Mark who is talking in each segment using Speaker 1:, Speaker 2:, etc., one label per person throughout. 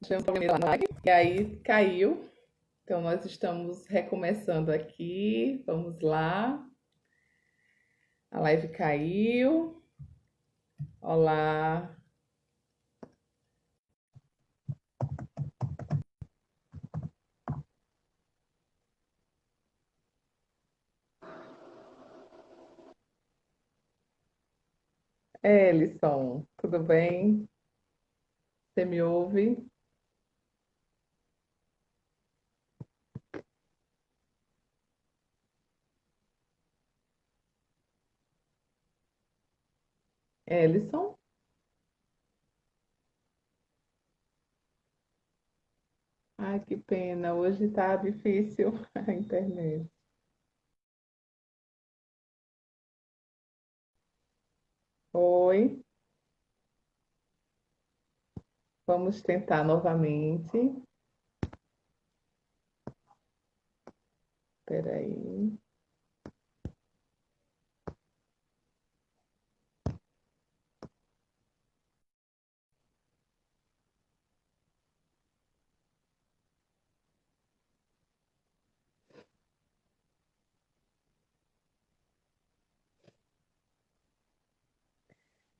Speaker 1: Deixamos a primeira live, e aí caiu. Então, nós estamos recomeçando aqui. Vamos lá. A live caiu. Olá. Ellison, tudo bem? Você me ouve? Ellison? Ai, que pena. Hoje tá difícil a internet. Oi, vamos tentar novamente. Espera aí.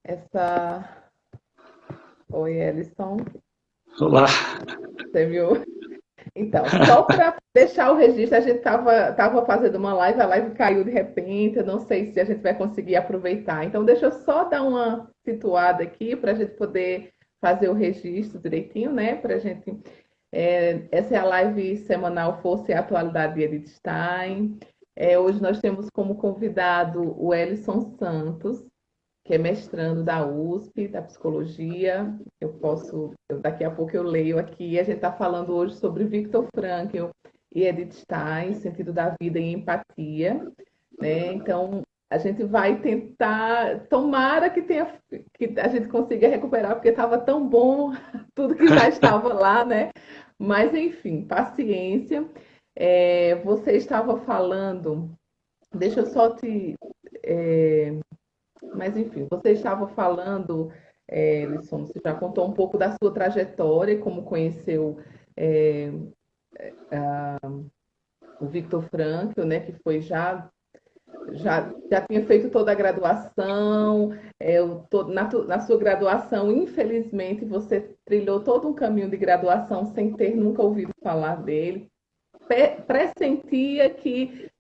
Speaker 1: Essa. Oi, Ellison.
Speaker 2: Olá.
Speaker 1: Você me ouve? Então, só para deixar o registro, a gente tava fazendo uma live, a live caiu de repente, eu não sei se a gente vai conseguir aproveitar. Então, deixa eu só dar uma situada aqui para a gente poder fazer o registro direitinho, né? Para a gente. Essa é a live semanal Força e Atualidade de Edith Stein. Hoje nós temos como convidado o Ellison Santos, que é mestrando da USP, da psicologia. Daqui a pouco eu leio aqui. A gente está falando hoje sobre Viktor Frankl e Edith Stein, sentido da vida e empatia, né? Então, a gente vai tentar, tomara que a gente consiga recuperar, porque estava tão bom tudo que já estava lá, né? Mas, enfim, paciência. Você estava falando, deixa eu só te. é, mas, enfim, você estava falando, Lisson, você já contou um pouco da sua trajetória, como conheceu é, o Viktor Frankl, né, que foi já tinha feito toda a graduação, na sua graduação, infelizmente, você trilhou todo um caminho de graduação sem ter nunca ouvido falar dele, pressentia que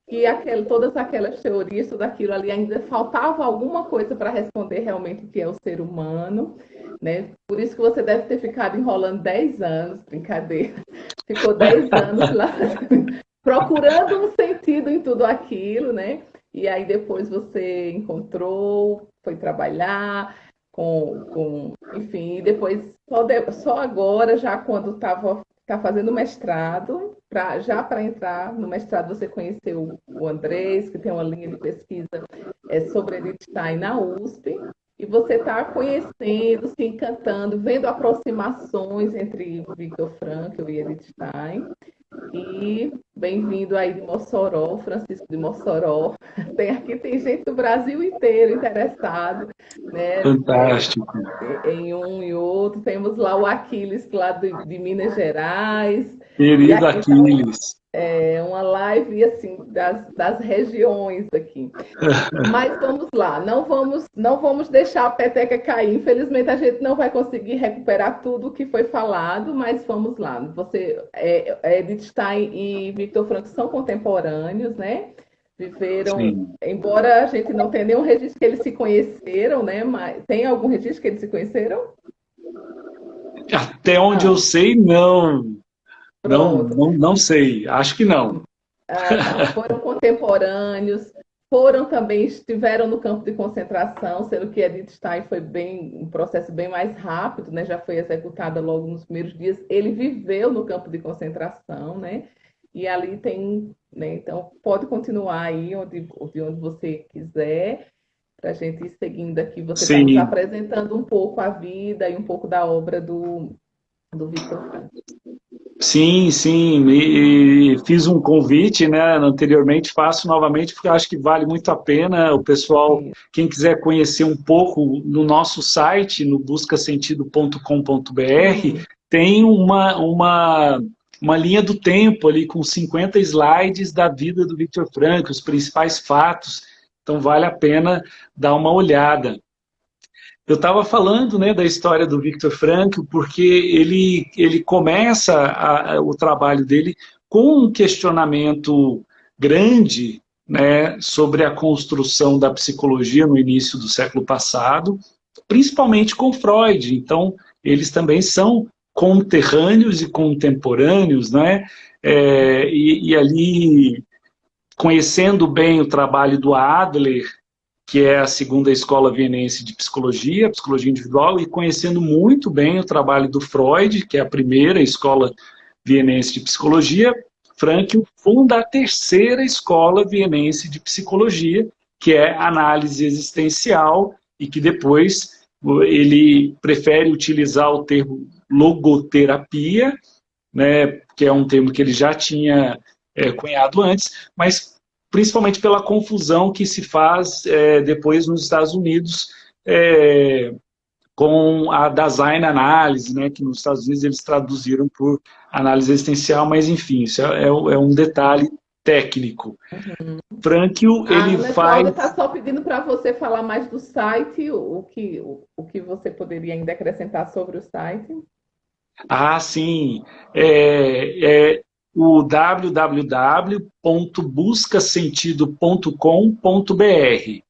Speaker 1: todas aquelas teorias, tudo aquilo ali, ainda faltava alguma coisa para responder realmente o que é o ser humano, né? Por isso que você deve ter ficado enrolando 10 anos, brincadeira. Ficou 10 anos lá procurando um sentido em tudo aquilo, né? E aí depois você encontrou, foi trabalhar enfim, e depois só agora, já quando tá fazendo mestrado, já para entrar no mestrado, você conheceu o Andrés, que tem uma linha de pesquisa sobre Edith Stein na USP, e você está conhecendo, se encantando, vendo aproximações entre Viktor Frankl e Edith Stein. E bem-vindo aí de Mossoró, Francisco de Mossoró. Tem gente do Brasil inteiro interessado, né?
Speaker 2: Fantástico.
Speaker 1: Em um e outro. Temos lá o Aquiles, lá de Minas Gerais. E
Speaker 2: Querido
Speaker 1: aqui está
Speaker 2: Aquiles.
Speaker 1: uma live assim das regiões aqui. Mas vamos lá, não vamos deixar a peteca cair. Infelizmente a gente não vai conseguir recuperar tudo o que foi falado, mas vamos lá. Edith Stein e Viktor Frankl são contemporâneos, né? Viveram,
Speaker 2: Sim.
Speaker 1: embora a gente não tenha nenhum registro que eles se conheceram, né? Mas tem algum registro que eles se conheceram?
Speaker 2: Até onde eu
Speaker 1: Não.
Speaker 2: sei, não. Não,
Speaker 1: Pronto.
Speaker 2: não, não sei. Acho que não.
Speaker 1: Ah, tá. Foram contemporâneos, estiveram no campo de concentração, sendo que Edith Stein foi um processo bem mais rápido, né? Já foi executada logo nos primeiros dias. Ele viveu no campo de concentração, né? E ali tem, né? Então pode continuar aí de onde você quiser, para a gente ir seguindo aqui. Você está nos
Speaker 2: Sim.
Speaker 1: apresentando um pouco a vida e um pouco da obra do Viktor Frankl.
Speaker 2: Sim, sim, e fiz um convite, né, anteriormente, faço novamente, porque eu acho que vale muito a pena o pessoal,
Speaker 1: Isso.
Speaker 2: quem quiser conhecer um pouco no nosso site, no buscasentido.com.br,
Speaker 1: Sim.
Speaker 2: tem uma linha do tempo ali com 50 slides da vida do Viktor Frankl, os principais fatos. Então vale a pena dar uma olhada. Eu estava falando, né, da história do Viktor Frankl porque ele começa o trabalho dele com um questionamento grande, né, sobre a construção da psicologia no início do século passado, principalmente com Freud. Então, eles também são conterrâneos e contemporâneos, né? E ali, conhecendo bem o trabalho do Adler, que é a segunda escola vienense de psicologia, psicologia individual, e conhecendo muito bem o trabalho do Freud, que é a primeira escola vienense de psicologia, Frankl funda a terceira escola vienense de psicologia, que é a análise existencial, e que depois ele prefere utilizar o termo logoterapia, né, que é um termo que ele já tinha cunhado antes, mas principalmente pela confusão que se faz depois nos Estados Unidos com a Dasein Analyse, né, que nos Estados Unidos eles traduziram por análise existencial, mas enfim, isso é um detalhe técnico.
Speaker 1: Uhum.
Speaker 2: Frankl,
Speaker 1: A
Speaker 2: ele
Speaker 1: Ana
Speaker 2: faz...
Speaker 1: Cláudia está só pedindo para você falar mais do site, o que você poderia ainda acrescentar sobre o site.
Speaker 2: Ah, sim. É o www.buscasentido.com.br.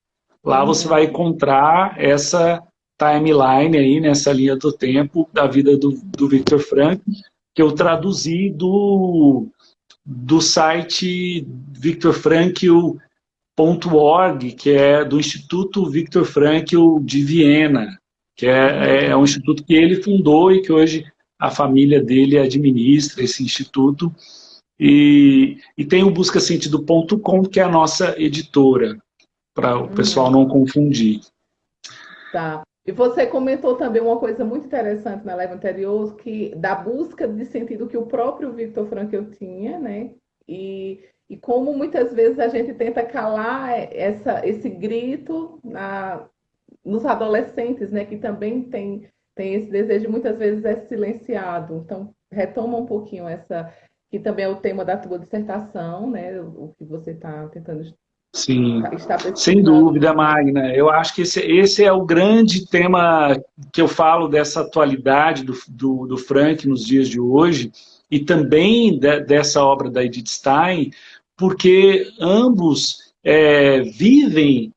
Speaker 2: Lá você vai
Speaker 1: Uhum.
Speaker 2: encontrar essa timeline aí, nessa linha do tempo da vida do Viktor Frankl, que eu traduzi do site victorfrankl.org, que é do Instituto Viktor Frankl de Viena, que é um instituto que ele fundou e que hoje a família dele administra esse instituto. E tem o buscasentido.com, que é a nossa editora, para o pessoal
Speaker 1: Uhum.
Speaker 2: não confundir.
Speaker 1: Tá. E você comentou também uma coisa muito interessante na live anterior, que da busca de sentido que o próprio Viktor Frankl tinha, né? E como muitas vezes a gente tenta calar esse grito nos adolescentes, né? Que também tem esse desejo, muitas vezes é silenciado. Então, retoma um pouquinho que também é o tema da tua dissertação, né? O que você está tentando
Speaker 2: Sim,
Speaker 1: estar
Speaker 2: sem
Speaker 1: pesquisando.
Speaker 2: dúvida, Magna. Eu acho que esse é o grande tema que eu falo dessa atualidade do Frank nos dias de hoje, e também dessa obra da Edith Stein, porque ambos vivem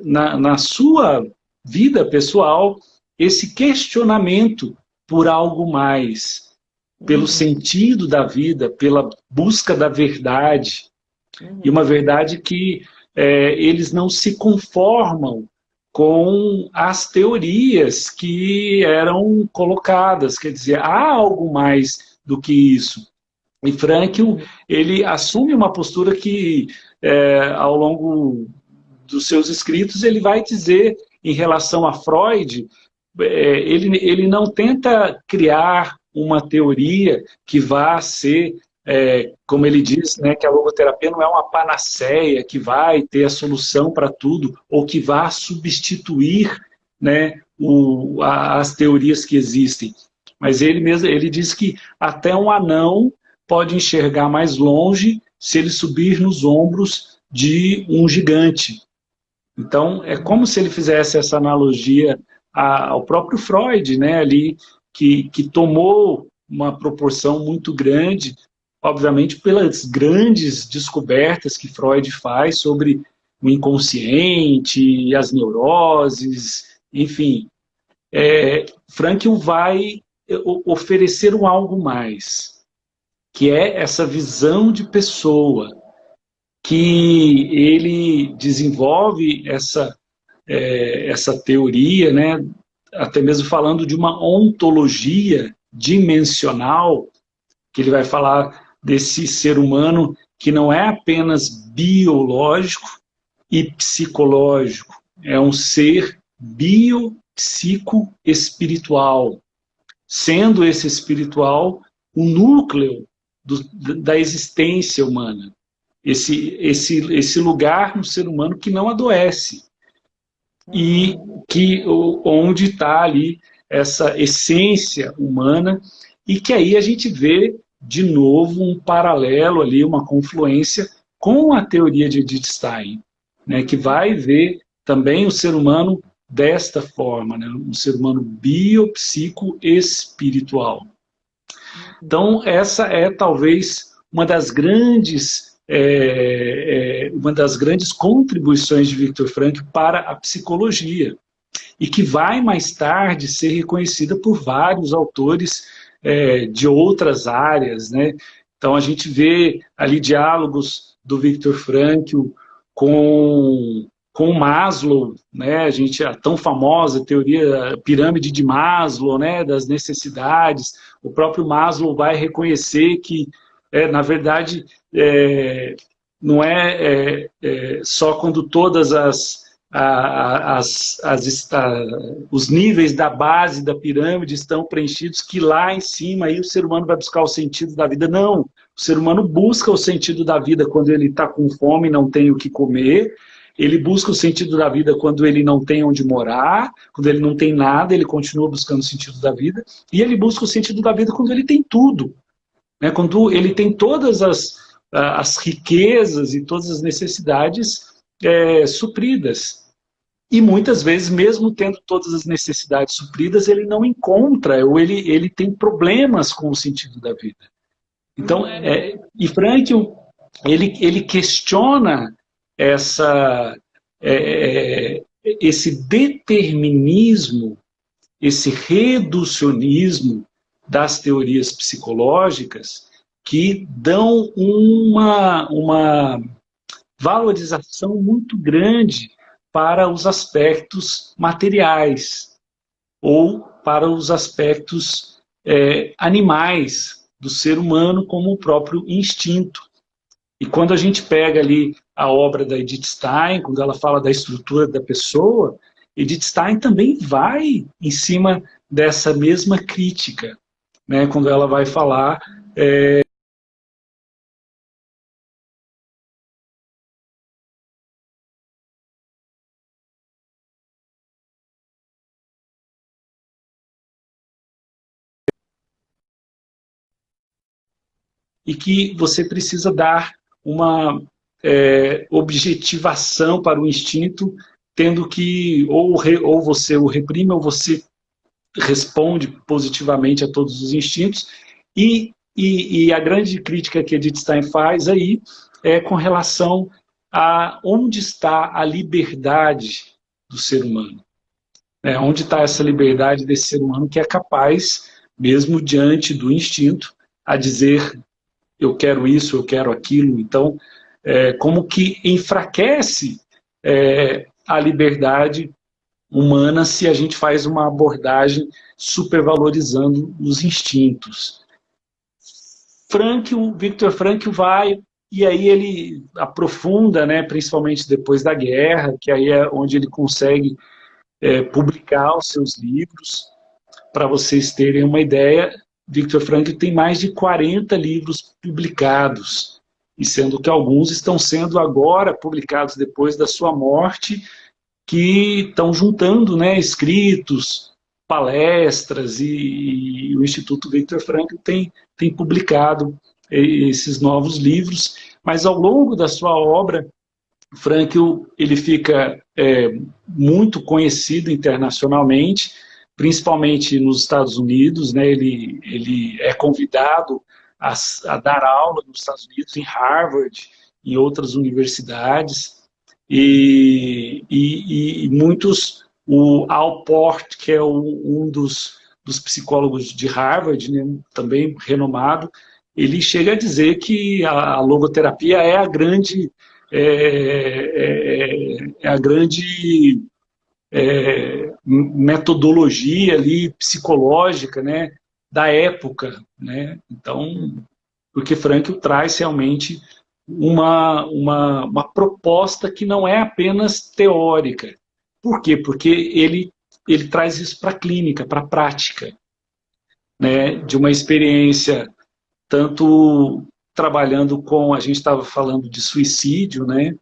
Speaker 2: na sua vida pessoal esse questionamento por algo mais, pelo
Speaker 1: Uhum,
Speaker 2: sentido da vida, pela busca da verdade. E uma
Speaker 1: uhum,
Speaker 2: verdade que eles não se conformam com as teorias que eram colocadas. Quer dizer, há algo mais do que isso. E Frankl,
Speaker 1: uhum,
Speaker 2: ele assume uma postura que, ao longo dos seus escritos, ele vai dizer em relação a Freud, ele não tenta criar uma teoria que vá ser, como ele diz, né, que a logoterapia não é uma panaceia que vai ter a solução para tudo, ou que vá substituir, né, as teorias que existem. Mas ele diz que até um anão pode enxergar mais longe se ele subir nos ombros de um gigante. Então, é como
Speaker 1: uhum.
Speaker 2: se ele fizesse essa analogia ao próprio Freud, né, ali, que tomou uma proporção muito grande, obviamente pelas grandes descobertas que Freud faz sobre o inconsciente, as neuroses, enfim. Frankl vai oferecer um algo mais, que é essa visão de pessoa, que ele desenvolve essa teoria, né, até mesmo falando de uma ontologia dimensional, que ele vai falar desse ser humano que não é apenas biológico e psicológico, é um ser biopsico-espiritual, sendo esse espiritual o núcleo da existência humana. Esse lugar no ser humano que não adoece e
Speaker 1: Uhum.
Speaker 2: onde está ali essa essência humana, e que aí a gente vê de novo um paralelo ali, uma confluência com a teoria de Edith Stein, né, que vai ver também o ser humano desta forma, né, um ser humano biopsico-espiritual. Então, essa é talvez uma das grandes contribuições de Viktor Frankl para a psicologia, e que vai mais tarde ser reconhecida por vários autores de outras áreas, né? Então a gente vê ali diálogos do Viktor Frankl com Maslow, né? A tão famosa teoria, a pirâmide de Maslow, né? Das necessidades. O próprio Maslow vai reconhecer que, na verdade, não só quando todas os níveis da base da pirâmide estão preenchidos, que lá em cima aí o ser humano vai buscar o sentido da vida. Não, o ser humano busca o sentido da vida quando ele está com fome e não tem o que comer, ele busca o sentido da vida quando ele não tem onde morar, quando ele não tem nada, ele continua buscando o sentido da vida, e ele busca o sentido da vida quando ele tem tudo, né? Quando ele tem todas as riquezas e todas as necessidades supridas. E muitas vezes, mesmo tendo todas as necessidades supridas, ele não encontra, ou ele tem problemas com o sentido da vida. Então, e Frankl, ele questiona esse determinismo, esse reducionismo das teorias psicológicas que dão uma valorização muito grande para os aspectos materiais ou para os aspectos animais do ser humano, como o próprio instinto. E quando a gente pega ali a obra da Edith Stein, quando ela fala da estrutura da pessoa, Edith Stein também vai em cima dessa mesma crítica, né? Quando ela vai falar e que você precisa dar uma objetivação para o instinto, tendo que ou você o reprime ou você responde positivamente a todos os instintos. E a grande crítica que Edith Stein faz aí é com relação a onde está a liberdade do ser humano. Onde está essa liberdade desse ser humano que é capaz, mesmo diante do instinto, a dizer eu quero isso, eu quero aquilo. Então, como que enfraquece a liberdade humana se a gente faz uma abordagem supervalorizando os instintos. Viktor Frankl vai, e aí ele aprofunda, né, principalmente depois da guerra, que aí é onde ele consegue publicar os seus livros. Para vocês terem uma ideia, Viktor Frankl tem mais de 40 livros publicados, e sendo que alguns estão sendo agora publicados depois da sua morte, que estão juntando, né, escritos, palestras, e o Instituto Viktor Frankl tem publicado esses novos livros, mas ao longo da sua obra, Frankl ele fica muito conhecido internacionalmente, principalmente nos Estados Unidos, né? Ele é convidado a dar aula nos Estados Unidos, em Harvard, em outras universidades, e muitos, o Al Port, que é um dos psicólogos de Harvard, né, também renomado, ele chega a dizer que a logoterapia é a grande metodologia ali psicológica, né, da época, né? Então, porque Frankl traz realmente uma proposta que não é apenas teórica. Por quê? Porque ele traz isso para a clínica, para a prática, né, de uma experiência tanto trabalhando com, a gente estava falando de suicídio, né?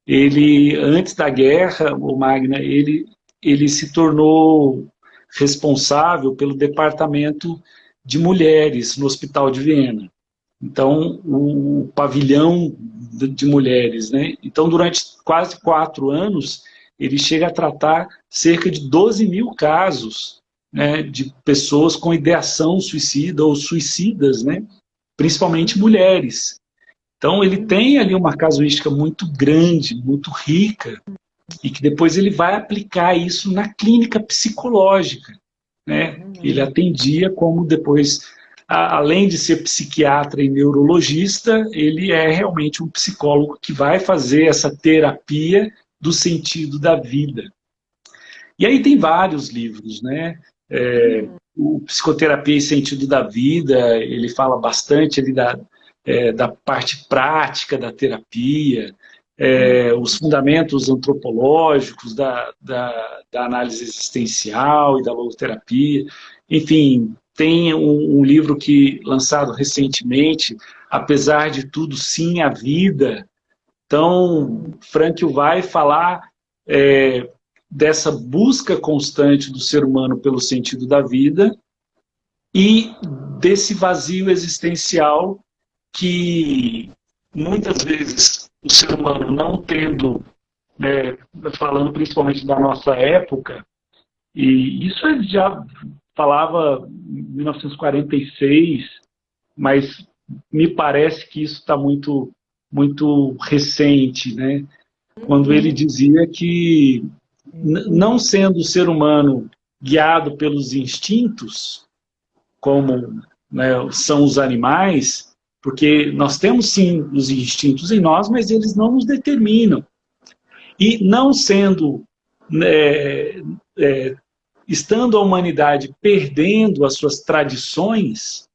Speaker 2: Ele, antes da guerra, o Magna, ele se tornou responsável pelo departamento de mulheres no Hospital de Viena. Então, o pavilhão de mulheres, né? Então, durante quase 4 anos, ele chega a tratar cerca de 12 mil casos, né, de pessoas com ideação suicida ou suicidas, né? Principalmente mulheres. Então, ele tem ali uma casuística muito grande, muito rica, e que depois ele vai aplicar isso na clínica psicológica, né? Ele atendia como depois, além de ser psiquiatra e neurologista, ele é realmente um psicólogo que vai fazer essa terapia do sentido da vida. E aí tem vários livros, né? O Psicoterapia e Sentido da Vida, ele fala bastante ali da parte prática da terapia, os fundamentos antropológicos da análise existencial e da logoterapia. Enfim, tem um livro que lançado recentemente, Apesar de Tudo, Sim, a Vida. Então, Frankl vai falar dessa busca constante do ser humano pelo sentido da vida e desse vazio existencial que muitas vezes o ser humano não tendo, né, falando principalmente da nossa época, e isso ele já falava em 1946, mas me parece que isso está muito, muito recente, né? Quando ele dizia que, não sendo o ser humano guiado pelos instintos, como, né, são os animais, porque nós temos sim os instintos em nós, mas eles não nos determinam. E não sendo, estando a humanidade perdendo as suas tradições,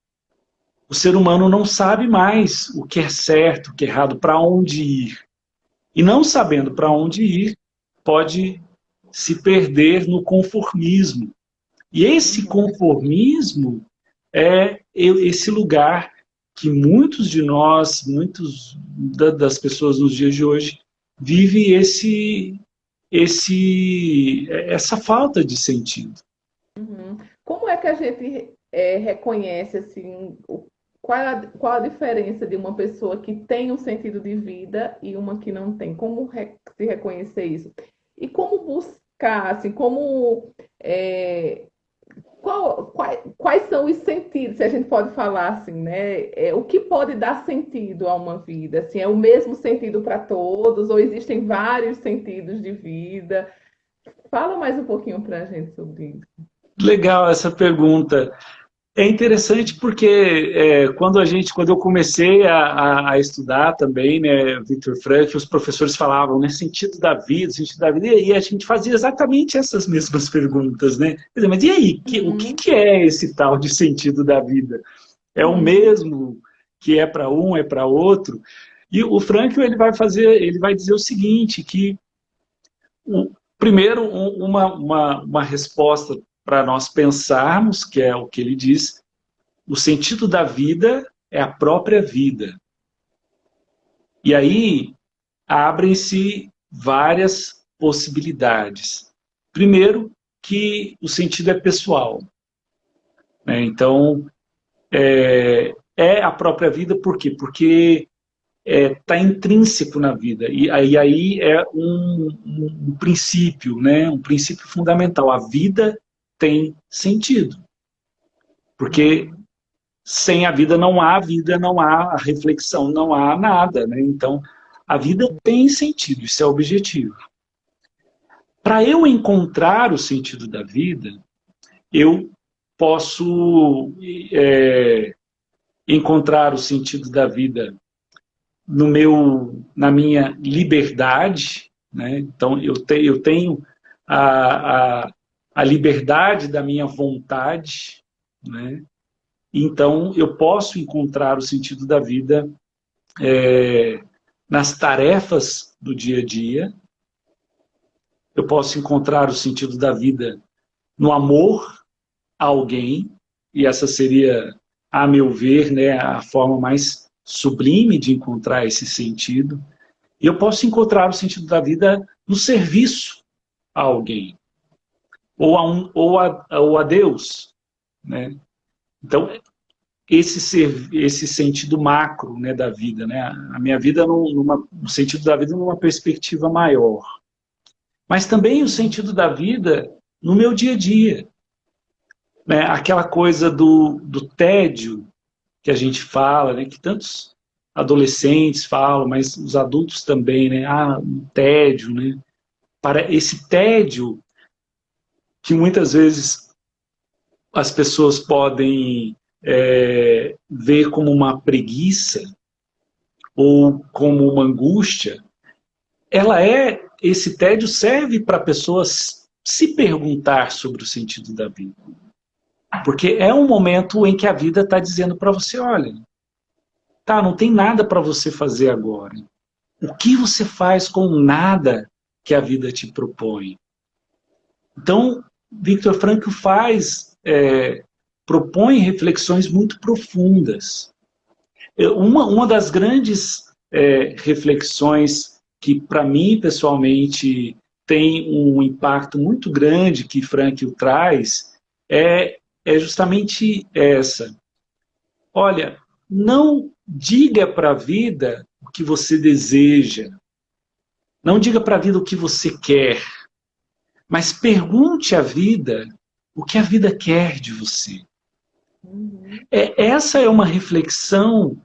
Speaker 2: o ser humano não sabe mais o que é certo, o que é errado, para onde ir. E não sabendo para onde ir, pode se perder no conformismo. E esse conformismo é esse lugar que muitos de nós, muitas das pessoas nos dias de hoje, vive essa falta de sentido.
Speaker 1: Como é que a gente reconhece assim, qual a diferença de uma pessoa que tem um sentido de vida e uma que não tem? Como se reconhecer isso? E como buscar, assim, quais são os sentidos, se a gente pode falar assim, né? O que pode dar sentido a uma vida? Assim, é o mesmo sentido para todos ou existem vários sentidos de vida? Fala mais um pouquinho para a gente sobre isso.
Speaker 2: Legal essa pergunta. É interessante porque quando eu comecei a estudar também, né, Viktor Frankl, os professores falavam, né, sentido da vida, e a gente fazia exatamente essas mesmas perguntas, né? Quer dizer, mas e aí, o que é esse tal de sentido da vida? É o mesmo que é para um, é para outro? E o Frankl, ele vai dizer o seguinte, que primeiro uma resposta para nós pensarmos, que é o que ele diz, o sentido da vida é a própria vida. E aí abrem-se várias possibilidades. Primeiro, que o sentido é pessoal, né? Então, é a própria vida, por quê? Porque está intrínseco na vida. E aí é um princípio, né? Um princípio fundamental. A vida tem sentido. Porque sem a vida, não há reflexão, não há nada, né? Então, a vida tem sentido, isso é objetivo. Para eu encontrar o sentido da vida, eu posso encontrar o sentido da vida na minha liberdade, né? Então, eu tenho a liberdade da minha vontade, né? Então, eu posso encontrar o sentido da vida nas tarefas do dia a dia. Eu posso encontrar o sentido da vida no amor a alguém. E essa seria, a meu ver, né, a forma mais sublime de encontrar esse sentido. E eu posso encontrar o sentido da vida no serviço a alguém. ou a Deus, né? Então, esse sentido macro, né, da vida, né? A minha vida, no sentido da vida numa perspectiva maior. Mas também o sentido da vida no meu dia a dia, né? Aquela coisa do tédio que a gente fala, né? Que tantos adolescentes falam, mas os adultos também, né? Um tédio, né? Para esse tédio que muitas vezes as pessoas podem ver como uma preguiça ou como uma angústia, esse tédio serve para pessoas se perguntar sobre o sentido da vida. Porque é um momento em que a vida está dizendo para você, olha, tá, não tem nada para você fazer agora. O que você faz com nada que a vida te propõe? Então, Viktor Frankl propõe reflexões muito profundas. Uma das grandes reflexões que, para mim, pessoalmente, tem um impacto muito grande que Frankl traz é justamente essa. Olha, não diga para a vida o que você deseja. Não diga para a vida o que você quer. Mas pergunte à vida o que a vida quer de você. Essa é uma reflexão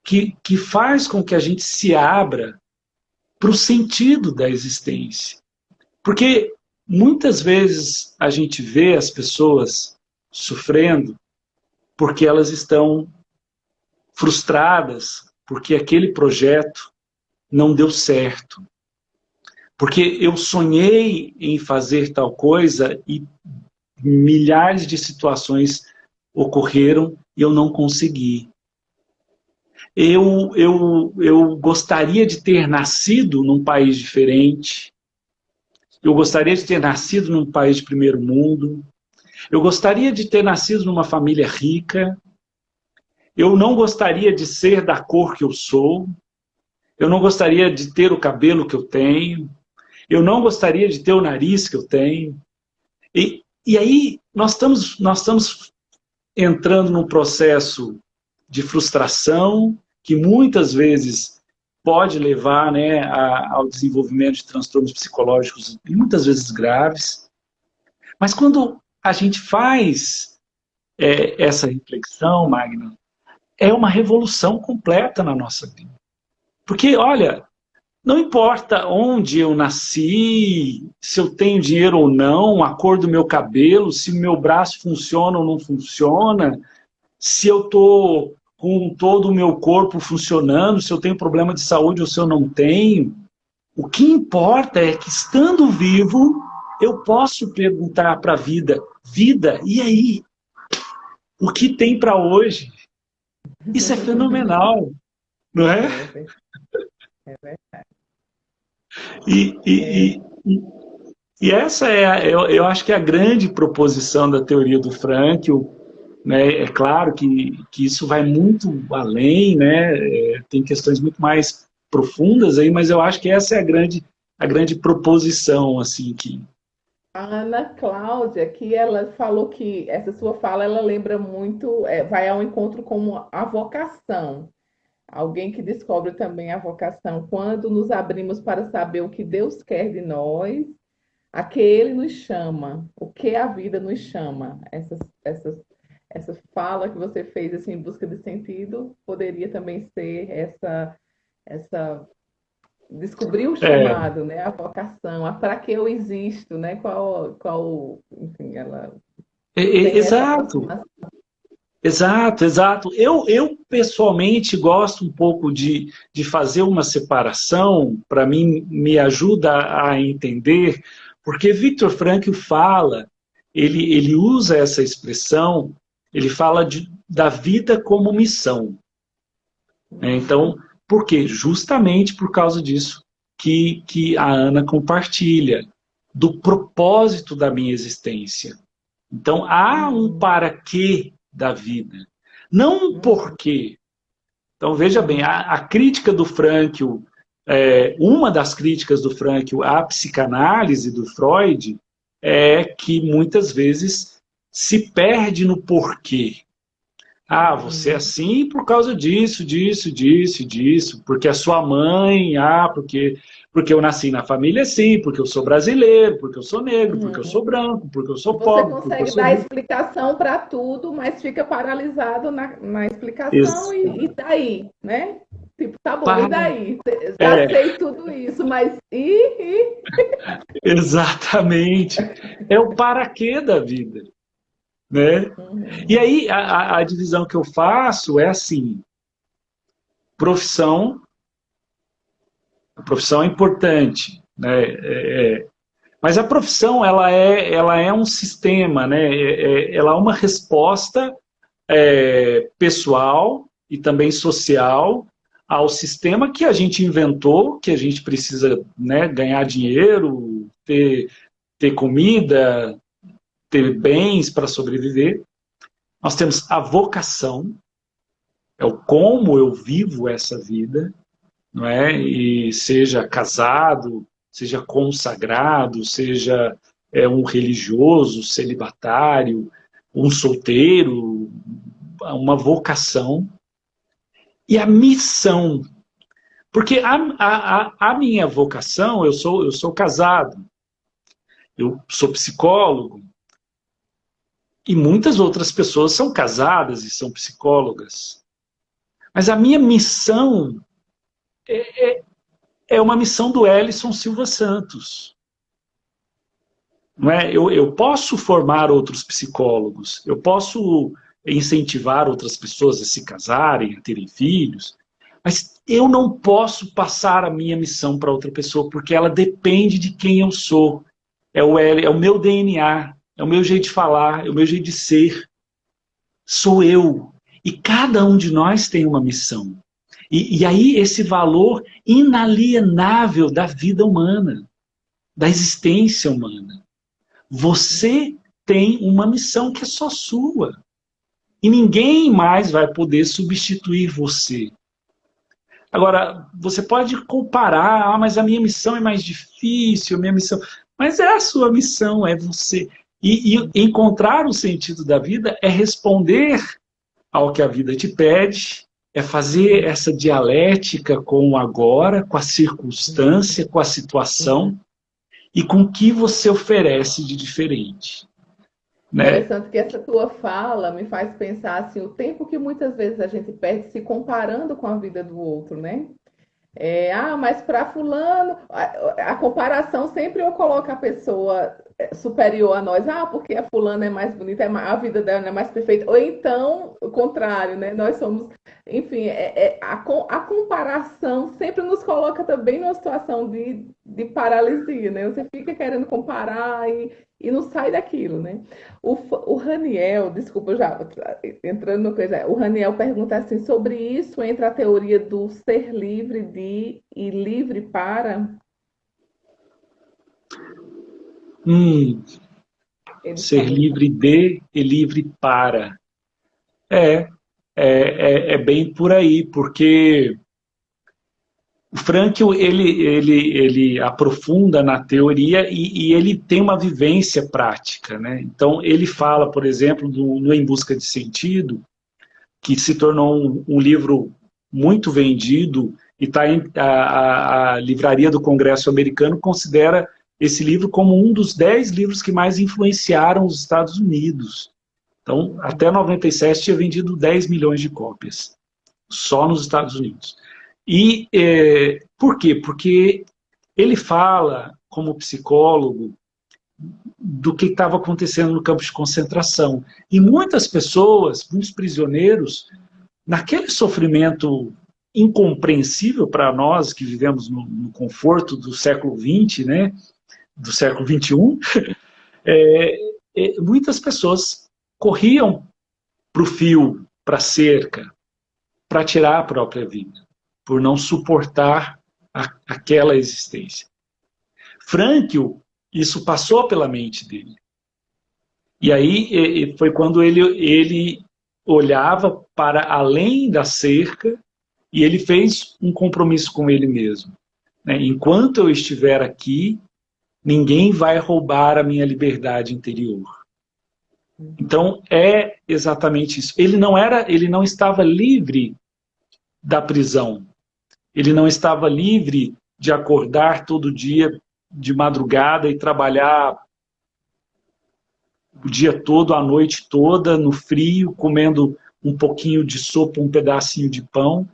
Speaker 2: que faz com que a gente se abra para o sentido da existência. Porque muitas vezes a gente vê as pessoas sofrendo porque elas estão frustradas, porque aquele projeto não deu certo. Porque eu sonhei em fazer tal coisa e milhares de situações ocorreram e eu não consegui. Eu gostaria de ter nascido num país diferente. Eu gostaria de ter nascido num país de primeiro mundo. Eu gostaria de ter nascido numa família rica. Eu não gostaria de ser da cor que eu sou. Eu não gostaria de ter o cabelo que eu tenho. Eu não gostaria de ter o nariz que eu tenho. E aí nós estamos entrando num processo de frustração que muitas vezes pode levar, né, ao desenvolvimento de transtornos psicológicos muitas vezes graves. Mas quando a gente faz essa reflexão, Magno, é uma revolução completa na nossa vida. Porque, olha, não importa onde eu nasci, se eu tenho dinheiro ou não, a cor do meu cabelo, se o meu braço funciona ou não funciona, se eu estou com todo o meu corpo funcionando, se eu tenho problema de saúde ou se eu não tenho. O que importa é que, estando vivo, eu posso perguntar para a vida, vida, e aí? O que tem para hoje? Isso é fenomenal, não é?
Speaker 1: É verdade.
Speaker 2: E essa eu acho que é a grande proposição da teoria do Frankl, né? É claro que isso vai muito além, né? Tem questões muito mais profundas aí, mas eu acho que essa é a grande proposição, assim, que...
Speaker 1: A Ana Cláudia, que ela falou que essa sua fala, ela lembra muito, vai ao encontro com a vocação. Alguém que descobre também a vocação quando nos abrimos para saber o que Deus quer de nós, a que Ele nos chama, o que a vida nos chama. Essa fala que você fez assim, em busca de sentido poderia também ser essa descobrir o chamado, né? A vocação, a para que eu existo, né? Enfim, ela tem essa
Speaker 2: Exato.
Speaker 1: aproximação.
Speaker 2: Exato, exato. Eu pessoalmente gosto um pouco de fazer uma separação, para mim me ajuda a entender, porque Viktor Frankl fala, ele usa essa expressão, ele fala da vida como missão. Né? Então, por quê? Justamente por causa disso que a Ana compartilha, do propósito da minha existência. Então, há um para quê da vida, não um porquê. Então, veja bem, a crítica do Frankl, uma das críticas do Frankl à psicanálise do Freud, é que muitas vezes se perde no porquê. Ah, você é assim por causa disso, disso, disso, disso, porque a sua mãe, porque eu nasci na família assim, porque eu sou brasileiro, porque eu sou negro, porque eu sou
Speaker 1: Uhum.
Speaker 2: branco, porque eu sou
Speaker 1: Você
Speaker 2: pobre, porque eu
Speaker 1: consegue
Speaker 2: sou
Speaker 1: dar
Speaker 2: rico.
Speaker 1: explicação para tudo, mas fica paralisado na explicação
Speaker 2: Ex
Speaker 1: e daí, né? Tipo, tá bom, e
Speaker 2: para,
Speaker 1: daí? Já
Speaker 2: é,
Speaker 1: sei tudo isso, mas e?
Speaker 2: exatamente. É o para quê da vida, né? E
Speaker 1: Uhum.
Speaker 2: aí a divisão que eu faço é assim: profissão, a profissão é importante, né? Mas a profissão ela é um sistema, né? Ela é uma resposta pessoal e também social ao sistema que a gente inventou, que a gente precisa, né, ganhar dinheiro, ter comida, ter bens para sobreviver. Nós temos a vocação, é o como eu vivo essa vida, não é? E seja casado, seja consagrado, seja um religioso, celibatário, um solteiro, uma vocação e a missão. Porque a minha vocação, eu sou casado, eu sou psicólogo, e muitas outras pessoas são casadas e são psicólogas. Mas a minha missão é uma missão do Ellison Silva Santos. Não é? Eu posso formar outros psicólogos, eu posso incentivar outras pessoas a se casarem, a terem filhos, mas eu não posso passar a minha missão para outra pessoa, porque ela depende de quem eu sou. É o meu DNA, é o meu jeito de falar, é o meu jeito de ser. Sou eu. E cada um de nós tem uma missão. E aí esse valor inalienável da vida humana, da existência humana. Você tem uma missão que é só sua. E ninguém mais vai poder substituir você. Agora, você pode comparar, mas a minha missão é mais difícil, a minha missão. Mas é a sua missão, é você. E encontrar o sentido da vida é responder ao que a vida te pede, é fazer essa dialética com o agora, com a circunstância, com a situação e com o que você oferece de diferente. Né?
Speaker 1: Interessante que essa tua fala me faz pensar assim, o tempo que muitas vezes a gente perde se comparando com a vida do outro, né? Mas para fulano, a comparação sempre eu coloco a pessoa superior a nós. Porque a fulana é mais bonita, a vida dela é mais perfeita. Ou então, o contrário, né? Nós somos, enfim, a comparação sempre nos coloca também numa situação de paralisia, né? Você fica querendo comparar e não sai daquilo, né? O Raniel, desculpa, já entrando no coisa, o Raniel pergunta assim sobre isso entre a teoria do ser livre de e livre para.
Speaker 2: Hum,
Speaker 1: Ele
Speaker 2: Ser
Speaker 1: falou.
Speaker 2: livre de e livre para. É, é bem por aí, porque o Frankl ele aprofunda na teoria e ele tem uma vivência prática, né? Então ele fala, por exemplo, no Em Busca de Sentido, que se tornou um livro muito vendido e tá a livraria do Congresso americano considera esse livro como um dos 10 livros que mais influenciaram os Estados Unidos. Então, até 97 tinha vendido 10 milhões de cópias, só nos Estados Unidos. E por quê? Porque ele fala, como psicólogo, do que estava acontecendo no campo de concentração. E muitas pessoas, muitos prisioneiros, naquele sofrimento incompreensível para nós que vivemos no conforto do século XX, né, do século XXI, muitas pessoas corriam para o fio, para a cerca, para tirar a própria vida, por não suportar aquela existência. Frankl, isso passou pela mente dele. E aí foi quando ele olhava para além da cerca e ele fez um compromisso com ele mesmo. Né? Enquanto eu estiver aqui, Ninguém vai roubar a minha liberdade interior. Então, é exatamente isso. Ele não estava livre da prisão. Ele não estava livre de acordar todo dia de madrugada e trabalhar o dia todo, a noite toda, no frio, comendo um pouquinho de sopa, um pedacinho de pão,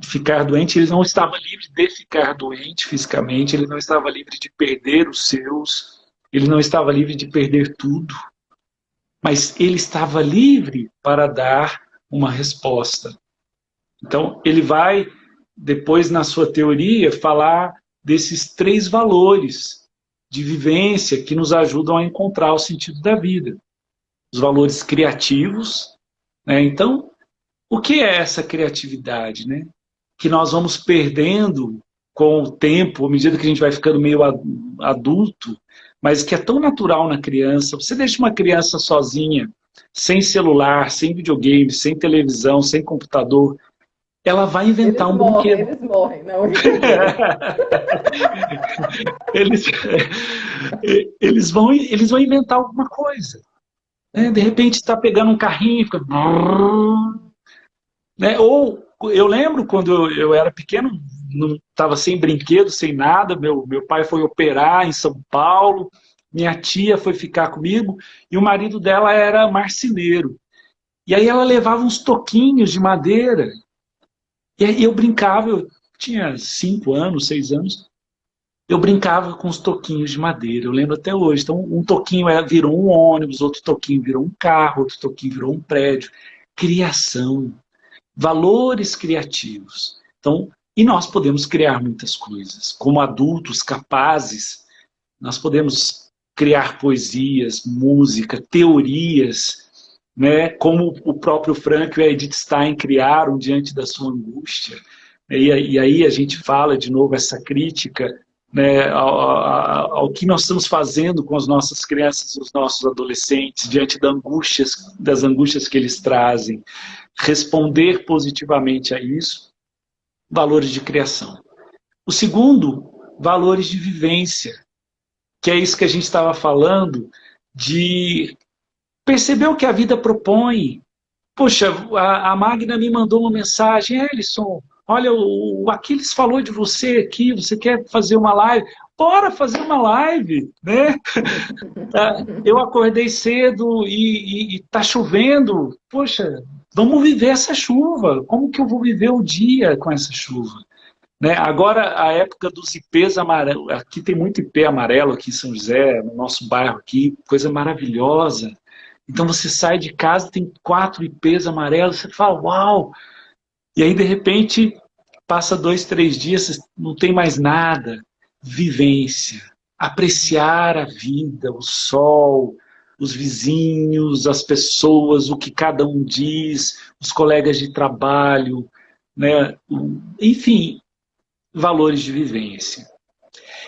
Speaker 2: ficar doente. Ele não estava livre de ficar doente fisicamente, ele não estava livre de perder os seus, ele não estava livre de perder tudo, mas ele estava livre para dar uma resposta. Então, ele vai, depois, na sua teoria, falar desses 3 valores de vivência que nos ajudam a encontrar o sentido da vida. Os valores criativos, né? Então, o que é essa criatividade, né? Que nós vamos perdendo com o tempo, à medida que a gente vai ficando meio adulto, mas que é tão natural na criança. Você deixa uma criança sozinha, sem celular, sem videogame, sem televisão, sem computador, ela vai inventar um brinquedo.
Speaker 1: Eles morrem, não.
Speaker 2: eles, eles vão inventar alguma coisa. Né? De repente está pegando um carrinho e fica... Né? Ou eu lembro quando eu era pequeno, não estava sem brinquedo, sem nada, meu pai foi operar em São Paulo, minha tia foi ficar comigo e o marido dela era marceneiro. E aí ela levava uns toquinhos de madeira. E aí eu brincava, eu tinha 5 anos, 6 anos, eu brincava com os toquinhos de madeira, eu lembro até hoje. Então, um toquinho virou um ônibus, outro toquinho virou um carro, outro toquinho virou um prédio. Criação, valores criativos. Então, e nós podemos criar muitas coisas. Como adultos capazes, nós podemos criar poesias, música, teorias, né, como o próprio Frankl e a Edith Stein criaram diante da sua angústia. E aí a gente fala de novo essa crítica, né, ao que nós estamos fazendo com as nossas crianças e os nossos adolescentes diante das angústias que eles trazem. Responder positivamente a isso, valores de criação. O segundo, valores de vivência, que é isso que a gente estava falando, de perceber o que a vida propõe. Poxa, a Magna me mandou uma mensagem, Ellison, olha, o Aquiles falou de você aqui, você quer fazer uma live? Bora fazer uma live, né? Eu acordei cedo e tá chovendo, poxa, vamos viver essa chuva, como que eu vou viver o dia com essa chuva? Né? Agora, a época dos ipês amarelos, aqui tem muito ipê amarelo, aqui em São José, no nosso bairro aqui, coisa maravilhosa. Então você sai de casa, tem 4 ipês amarelos, você fala, uau! E aí, de repente, passa 2, 3 dias, não tem mais nada. Vivência, apreciar a vida, o sol, os vizinhos, as pessoas, o que cada um diz, os colegas de trabalho, né? Enfim, valores de vivência.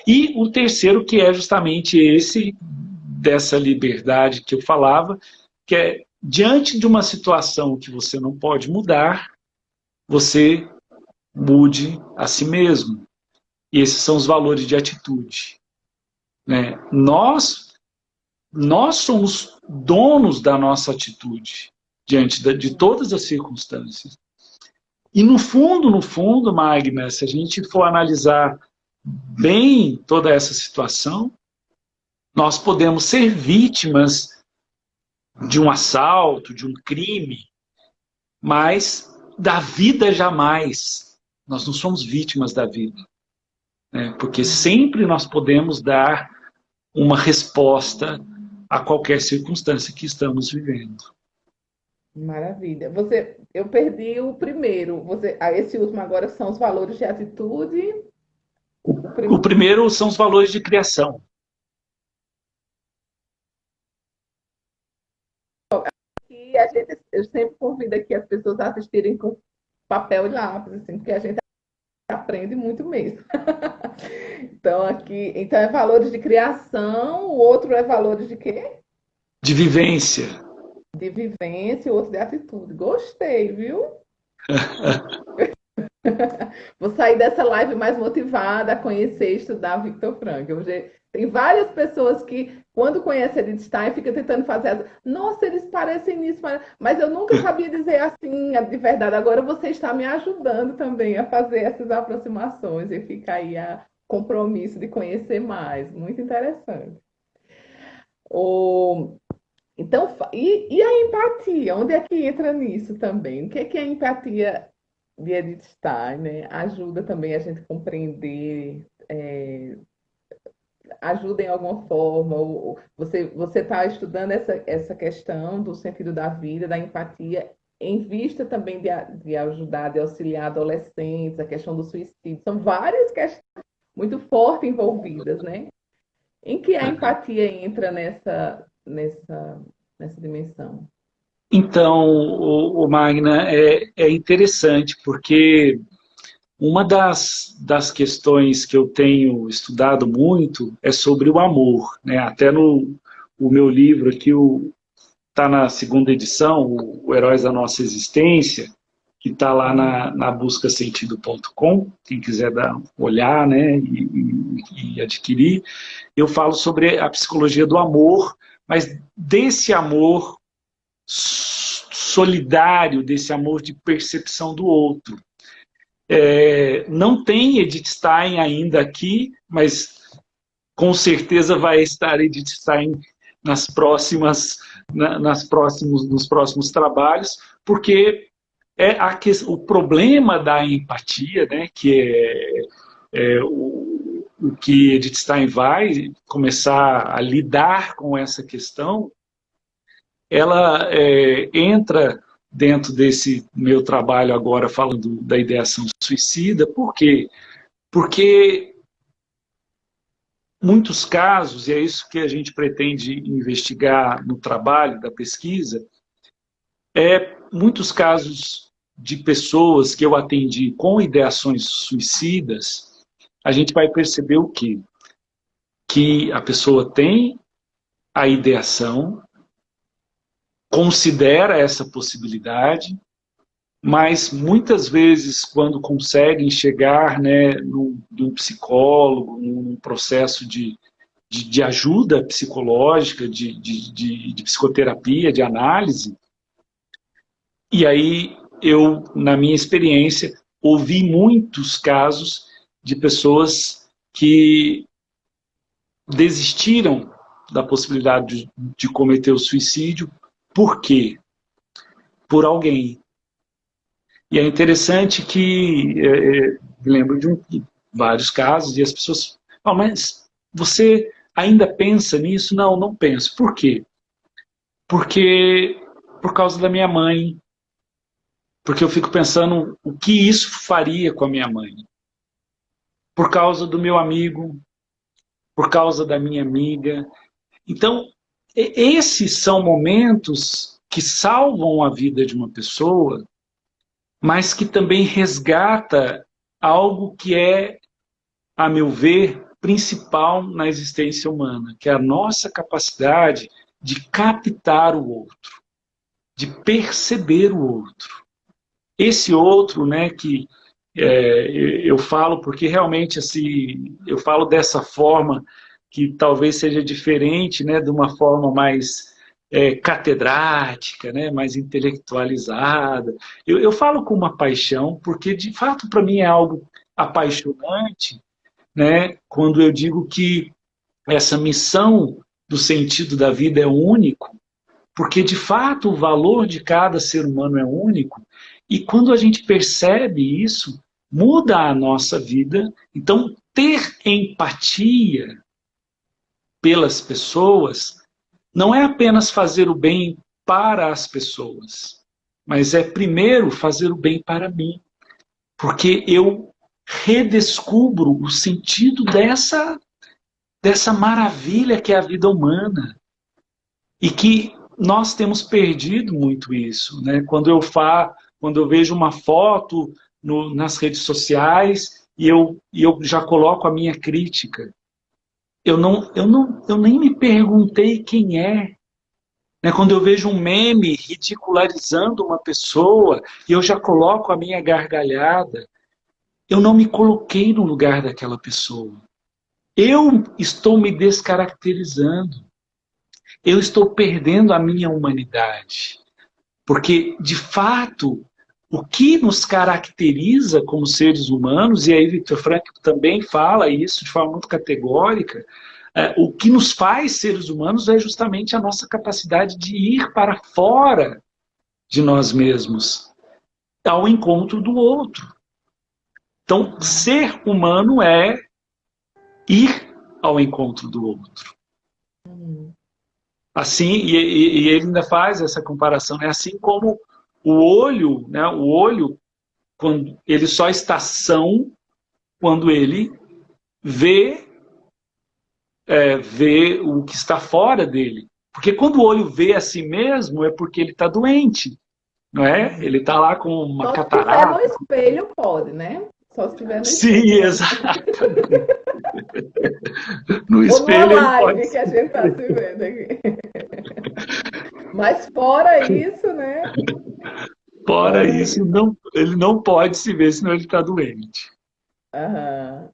Speaker 2: E o terceiro, que é justamente esse, dessa liberdade que eu falava, que é diante de uma situação que você não pode mudar, você mude a si mesmo. E esses são os valores de atitude. Né? Nós somos donos da nossa atitude diante de todas as circunstâncias. E no fundo, Magna, se a gente for analisar bem toda essa situação, nós podemos ser vítimas de um assalto, de um crime, mas da vida jamais. Nós não somos vítimas da vida. Né? Porque sempre nós podemos dar uma resposta a qualquer circunstância que estamos vivendo.
Speaker 1: Maravilha. Eu perdi o primeiro. Esse último agora são os valores de atitude.
Speaker 2: O primeiro são os valores de criação.
Speaker 1: E eu sempre convido aqui as pessoas a assistirem com papel e lápis, assim, porque a gente aprende muito mesmo. Então é valores de criação, o outro é valores de quê?
Speaker 2: De vivência.
Speaker 1: De vivência, o outro de atitude. Gostei, viu? Vou sair dessa live mais motivada a conhecer e estudar Viktor Frankl. Tem várias pessoas que, quando conhecem Edith Stein, ficam tentando fazer. Nossa, eles parecem nisso, mas eu nunca sabia dizer assim, de verdade. Agora você está me ajudando também a fazer essas aproximações e fica aí a compromisso de conhecer mais. Muito interessante. O... Então, e a empatia? Onde é que entra nisso também? O que é a empatia de Edith Stein, né? Ajuda também a gente a compreender. Ajuda em alguma forma, ou você está estudando essa questão do sentido da vida, da empatia, em vista também de ajudar, de auxiliar adolescentes, a questão do suicídio, são várias questões muito fortes envolvidas, né? Em que a empatia entra nessa dimensão?
Speaker 2: Então, o Magna, é interessante, porque uma das questões que eu tenho estudado muito é sobre o amor, né? Até no o meu livro aqui, está na segunda edição, o Heróis da Nossa Existência, que está lá na buscasentido.com, quem quiser olhar, né, e adquirir. Eu falo sobre a psicologia do amor, mas desse amor solidário, desse amor de percepção do outro. Não tem Edith Stein ainda aqui, mas com certeza vai estar Edith Stein nos próximos trabalhos, porque o problema da empatia, né, que é o que Edith Stein vai começar a lidar com essa questão, ela entra dentro desse meu trabalho agora falando da ideação suicida. Por quê? Porque muitos casos, e é isso que a gente pretende investigar no trabalho da pesquisa, muitos casos de pessoas que eu atendi com ideações suicidas, a gente vai perceber o quê? Que a pessoa tem a ideação, considera essa possibilidade, mas muitas vezes, quando conseguem chegar, né, num psicólogo, num processo de ajuda psicológica, de psicoterapia, de análise, e aí eu, na minha experiência, ouvi muitos casos de pessoas que desistiram da possibilidade de cometer o suicídio. Por quê? Por alguém. E é interessante que lembro de vários casos, e as pessoas falam, mas você ainda pensa nisso? Não, não penso. Por quê? Porque por causa da minha mãe. Porque eu fico pensando o que isso faria com a minha mãe. Por causa do meu amigo, por causa da minha amiga. Então, esses são momentos que salvam a vida de uma pessoa, mas que também resgata algo que é, a meu ver, principal na existência humana, que é a nossa capacidade de captar o outro, de perceber o outro. Esse outro, né, que eu falo porque realmente assim, eu falo dessa forma que talvez seja diferente, né, de uma forma mais catedrática, né, mais intelectualizada. Eu falo com uma paixão, porque de fato para mim é algo apaixonante, né, quando eu digo que essa missão do sentido da vida é único, porque de fato o valor de cada ser humano é único, e quando a gente percebe isso, muda a nossa vida. Então, ter empatia pelas pessoas não é apenas fazer o bem para as pessoas, mas é primeiro fazer o bem para mim, porque eu redescubro o sentido dessa maravilha que é a vida humana, e que nós temos perdido muito isso, né? Quando eu vejo uma foto nas redes sociais e eu já coloco a minha crítica, eu nem me perguntei quem é. Né? Quando eu vejo um meme ridicularizando uma pessoa e eu já coloco a minha gargalhada, eu não me coloquei no lugar daquela pessoa. eu estou me descaracterizando, eu estou perdendo a minha humanidade. Porque, de fato, o que nos caracteriza como seres humanos, e aí Viktor Frankl também fala isso de forma muito categórica, o que nos faz seres humanos é justamente a nossa capacidade de ir para fora de nós mesmos, ao encontro do outro. Então, ser humano é ir ao encontro do outro. Assim, e ele ainda faz essa comparação, né? Assim como o olho, né? O olho, quando ele só está são quando ele vê, vê o que está fora dele. Porque quando o olho vê a si mesmo, é porque ele está doente, não é? Ele está lá com uma
Speaker 1: Só se estiver no
Speaker 2: catarata.
Speaker 1: espelho, pode, né? Só se estiver no espelho.
Speaker 2: Sim, exatamente. No
Speaker 1: Ou numa
Speaker 2: espelho ele pode.
Speaker 1: live que a gente está se vendo aqui. Mas fora isso, né?
Speaker 2: Fora isso, não, ele não pode se ver, senão ele está doente.
Speaker 1: Aham.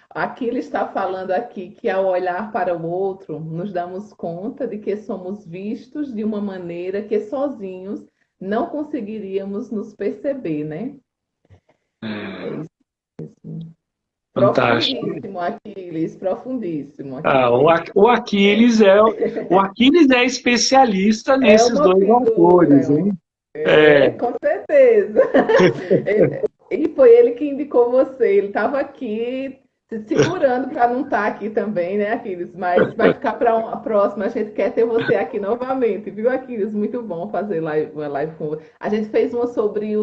Speaker 1: Aqui ele está falando aqui que ao olhar para o outro, nos damos conta de que somos vistos de uma maneira que sozinhos não conseguiríamos nos perceber, né? É isso mesmo.
Speaker 2: Fantástico.
Speaker 1: Profundíssimo, Aquiles, profundíssimo,
Speaker 2: Ah,
Speaker 1: Aquiles.
Speaker 2: O Aquiles é especialista
Speaker 1: É
Speaker 2: nesses
Speaker 1: uma
Speaker 2: dois autores,
Speaker 1: figura,
Speaker 2: hein?
Speaker 1: com certeza. E foi ele que indicou você. Ele estava aqui se segurando para não estar aqui também, né, Aquiles? Mas vai ficar para uma próxima. A gente quer ter você aqui novamente, viu, Aquiles? Muito bom fazer uma live com você. A gente fez uma sobre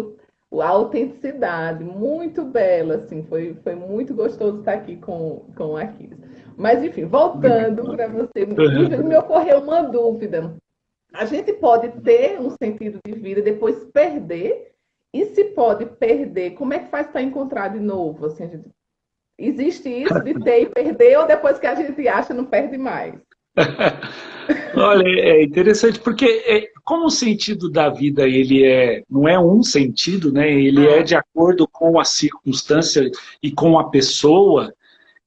Speaker 1: a autenticidade, muito bela, assim. Foi muito gostoso estar aqui com o Aquiles. Mas, enfim, voltando para você, me ocorreu uma dúvida. A gente pode ter um sentido de vida, depois perder. E se pode perder, como é que faz para encontrar de novo? Assim, existe isso de ter e perder, ou depois que a gente acha, não perde mais?
Speaker 2: Olha, é interessante porque como o sentido da vida ele não é um sentido, né? Ele é
Speaker 1: Ah,
Speaker 2: de acordo com a circunstância e com a pessoa.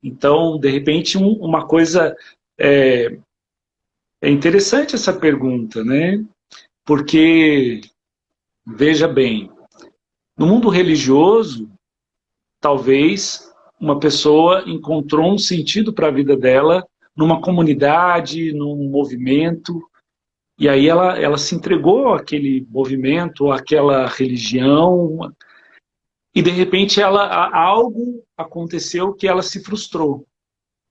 Speaker 2: Então, de repente, uma coisa é interessante essa pergunta, né? Porque veja bem, no mundo religioso, talvez uma pessoa encontrou um sentido para a vida dela numa comunidade, num movimento, e aí ela se entregou àquele movimento, àquela religião, e de repente algo aconteceu que ela se frustrou,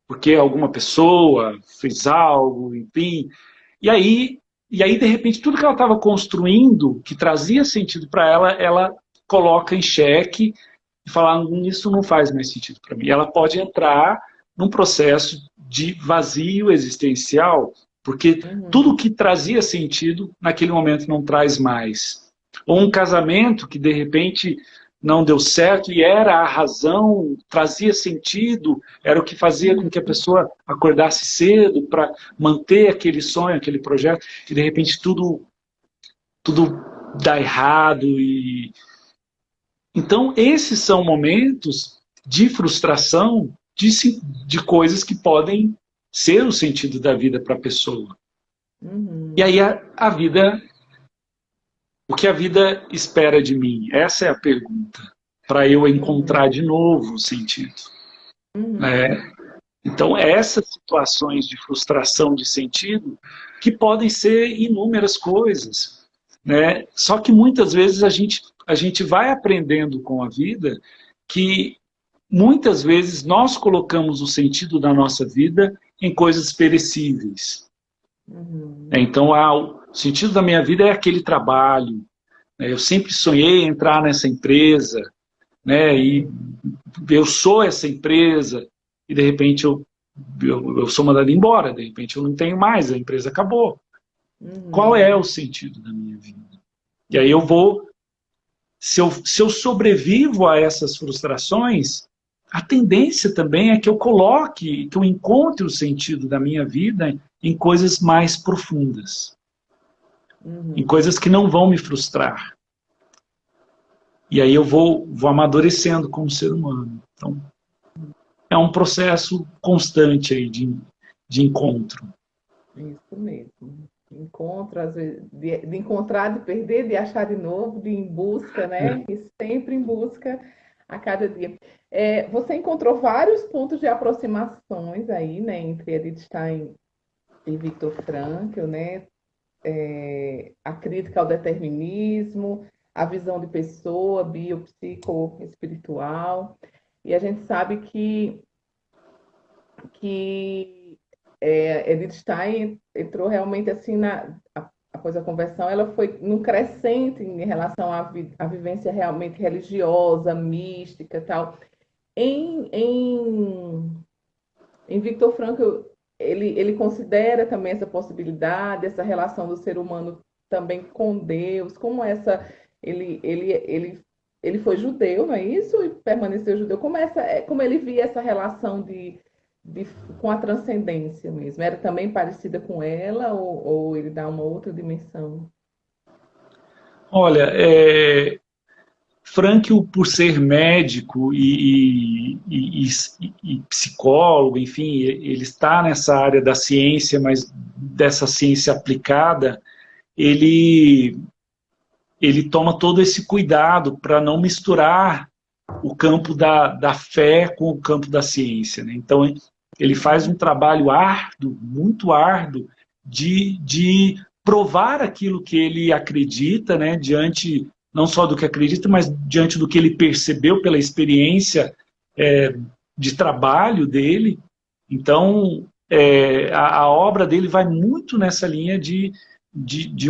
Speaker 2: porque alguma pessoa fez algo, enfim, e aí, de repente, tudo que ela estava construindo, que trazia sentido para ela, ela coloca em xeque e falar, isso não faz mais sentido para mim. Ela pode entrar num processo de vazio existencial, porque tudo que trazia sentido, naquele momento não traz mais. Ou um casamento que, de repente, não deu certo e era a razão, trazia sentido, era o que fazia com que a pessoa acordasse cedo para manter aquele sonho, aquele projeto, e de repente tudo dá errado. Então, esses são momentos de frustração de coisas que podem ser o sentido da vida para a pessoa. E aí a vida, o que a vida espera de mim? Essa é a pergunta, para eu encontrar de novo o sentido. Né? Então, essas situações de frustração de sentido, que podem ser inúmeras coisas. Né? Só que muitas vezes a gente vai aprendendo com a vida que muitas vezes nós colocamos o sentido da nossa vida em coisas perecíveis. Então, o sentido da minha vida é aquele trabalho. Né? Eu sempre sonhei em entrar nessa empresa, né? E eu sou essa empresa, e de repente eu sou mandado embora, de repente eu não tenho mais, a empresa acabou. Qual é o sentido da minha vida? E aí eu vou, se eu sobrevivo a essas frustrações, a tendência também é que eu coloque, que eu encontre o sentido da minha vida em coisas mais profundas, em coisas que não vão me frustrar. E aí eu vou amadurecendo como ser humano. Então, é um processo constante aí de encontro.
Speaker 1: Isso mesmo. Encontro, às vezes, de encontrar, de perder, de achar de novo, de ir em busca, né? E sempre em busca a cada dia. Você encontrou vários pontos de aproximações aí, né, entre Edith Stein e Viktor Frankl, né? A crítica ao determinismo, a visão de pessoa, biopsicoespiritual. E a gente sabe que Edith Stein entrou realmente assim após a conversão, ela foi num crescente em relação à vivência realmente religiosa, mística, tal. Em, em, em Viktor Frankl, ele considera também essa possibilidade, essa relação do ser humano também com Deus, como essa ele foi judeu, não é isso? E permaneceu judeu. Como ele via essa relação de, com a transcendência mesmo? Era também parecida com ela ou ele dá uma outra dimensão?
Speaker 2: Olha, Frankl, por ser médico e psicólogo, enfim, ele está nessa área da ciência, mas dessa ciência aplicada, ele, ele toma todo esse cuidado para não misturar o campo da fé com o campo da ciência, né? Então, ele faz um trabalho árduo, muito árduo, de provar aquilo que ele acredita, né? Diante não só do que acredita, mas diante do que ele percebeu pela experiência de trabalho dele. Então, a obra dele vai muito nessa linha de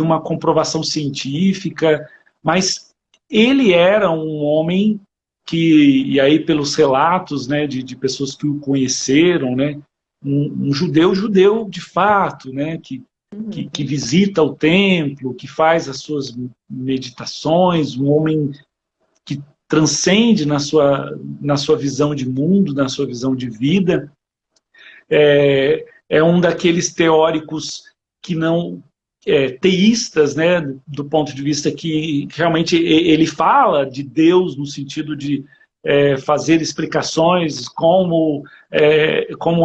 Speaker 2: uma comprovação científica, mas ele era um homem que, e aí pelos relatos, né, de pessoas que o conheceram, né, um judeu de fato, né, que visita o templo, que faz as suas meditações, um homem que transcende na sua visão de mundo, na sua visão de vida. É um daqueles teóricos que não teístas, né, do ponto de vista que realmente ele fala de Deus no sentido de fazer explicações como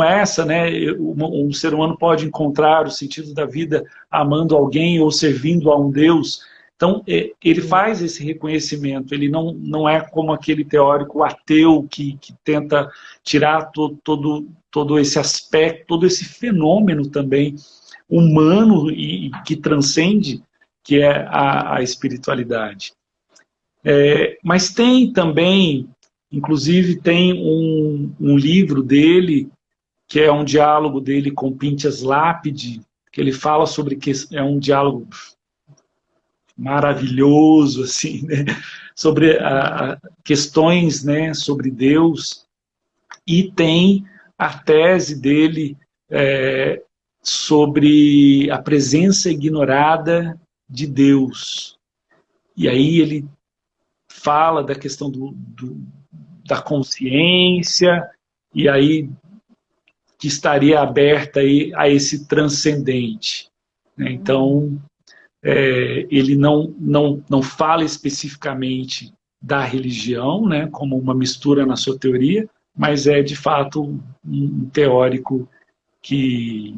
Speaker 2: essa, né, um ser humano pode encontrar o sentido da vida amando alguém ou servindo a um Deus. Então, ele faz esse reconhecimento, ele não é como aquele teórico ateu que tenta tirar todo esse aspecto, todo esse fenômeno também humano e que transcende, que é a espiritualidade. Mas tem também, inclusive tem um livro dele, que é um diálogo dele com Pinchas Lápide, que ele fala sobre que é um diálogo maravilhoso, assim, né? Sobre questões, né, sobre Deus, e tem a tese dele sobre a presença ignorada de Deus. E aí ele fala da questão da consciência, e aí que estaria aberta aí a esse transcendente, né? Então, ele não fala especificamente da religião, né, como uma mistura na sua teoria, mas é de fato um teórico que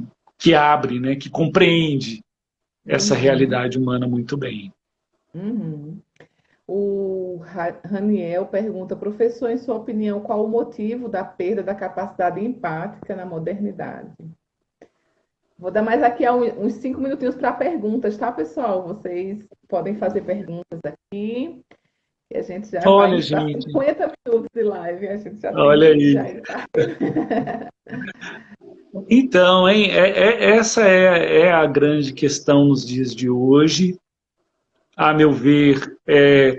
Speaker 2: abre, né, que compreende essa realidade humana muito bem.
Speaker 1: Uhum. O Raniel pergunta, professor, em sua opinião, qual o motivo da perda da capacidade empática na modernidade? Vou dar mais aqui uns 5 minutinhos para perguntas, tá, pessoal? Vocês podem fazer perguntas aqui. E a gente já vai
Speaker 2: Olha,
Speaker 1: para
Speaker 2: gente,
Speaker 1: 50 minutos de live. A gente já
Speaker 2: olha
Speaker 1: tem
Speaker 2: aí.
Speaker 1: já
Speaker 2: Então, hein, essa é a grande questão nos dias de hoje. A meu ver,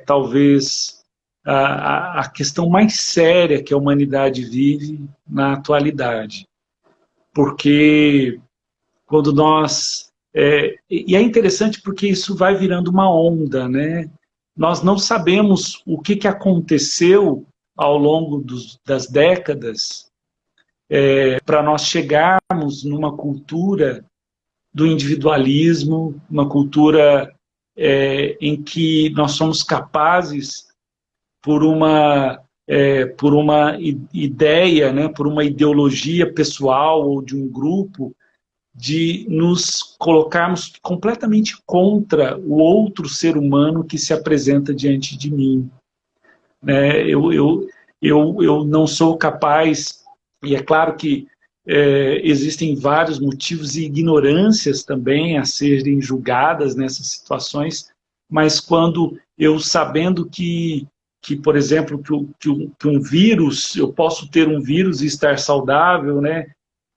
Speaker 2: talvez a questão mais séria que a humanidade vive na atualidade. Porque quando nós... e é interessante porque isso vai virando uma onda, né? Nós não sabemos o que aconteceu ao longo das décadas para nós chegarmos numa cultura do individualismo, uma cultura em que nós somos capazes, por uma por uma ideia, né, por uma ideologia pessoal ou de um grupo, de nos colocarmos completamente contra o outro ser humano que se apresenta diante de mim. Né? Eu não sou capaz, e é claro que existem vários motivos e ignorâncias também a serem julgadas nessas situações, mas quando eu sabendo por exemplo, que um vírus, eu posso ter um vírus e estar saudável, né?